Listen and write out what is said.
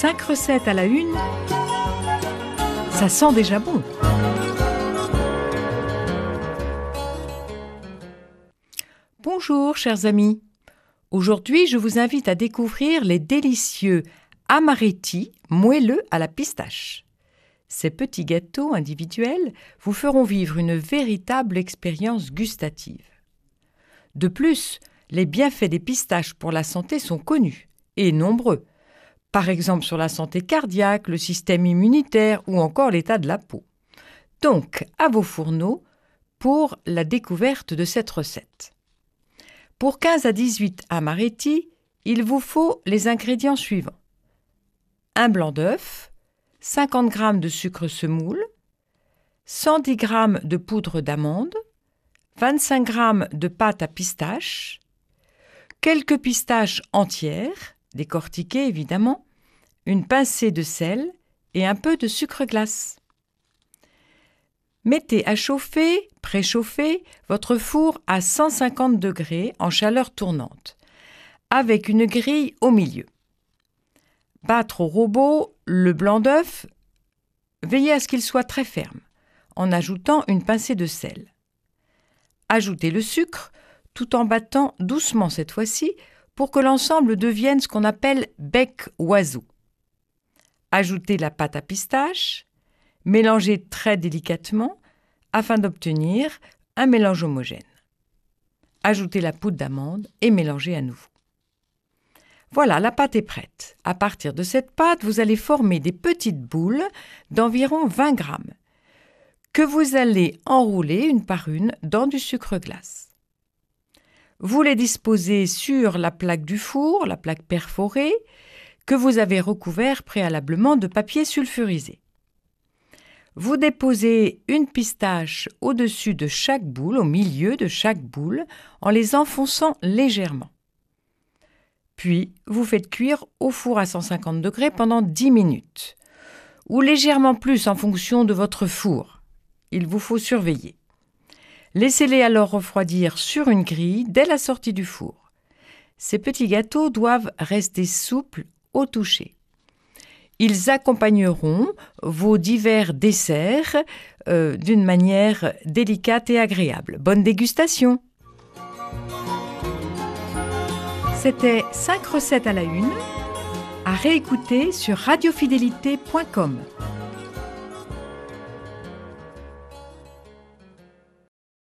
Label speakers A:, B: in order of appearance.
A: 5 recettes à la une, ça sent déjà bon. Bonjour chers amis, aujourd'hui je vous invite à découvrir les délicieux amaretti moelleux à la pistache. Ces petits gâteaux individuels vous feront vivre une véritable expérience gustative. De plus, les bienfaits des pistaches pour la santé sont connus et nombreux. Par exemple sur la santé cardiaque, le système immunitaire ou encore l'état de la peau. Donc, à vos fourneaux pour la découverte de cette recette. Pour 15 à 18 amaretti, il vous faut les ingrédients suivants. Un blanc d'œuf, 50 g de sucre semoule, 110 g de poudre d'amande, 25 g de pâte à pistache, quelques pistaches entières, décortiquées évidemment, une pincée de sel et un peu de sucre glace. Mettez à chauffer, préchauffer, votre four à 150 degrés en chaleur tournante, avec une grille au milieu. Battre au robot le blanc d'œuf, veillez à ce qu'il soit très ferme, en ajoutant une pincée de sel. Ajoutez le sucre, tout en battant doucement cette fois-ci, pour que l'ensemble devienne ce qu'on appelle bec oiseau. Ajoutez la pâte à pistache, mélangez très délicatement afin d'obtenir un mélange homogène. Ajoutez la poudre d'amande et mélangez à nouveau. Voilà, la pâte est prête. À partir de cette pâte, vous allez former des petites boules d'environ 20 g que vous allez enrouler une par une dans du sucre glace. Vous les disposez sur la plaque du four, la plaque perforée, que vous avez recouvert préalablement de papier sulfurisé. Vous déposez une pistache au-dessus de chaque boule, au milieu de chaque boule, en les enfonçant légèrement. Puis, vous faites cuire au four à 150 degrés pendant 10 minutes, ou légèrement plus en fonction de votre four. Il vous faut surveiller. Laissez-les alors refroidir sur une grille dès la sortie du four. Ces petits gâteaux doivent rester souples au toucher. Ils accompagneront vos divers desserts d'une manière délicate et agréable. Bonne dégustation! C'était 5 recettes à la une, à réécouter sur radiofidélité.com.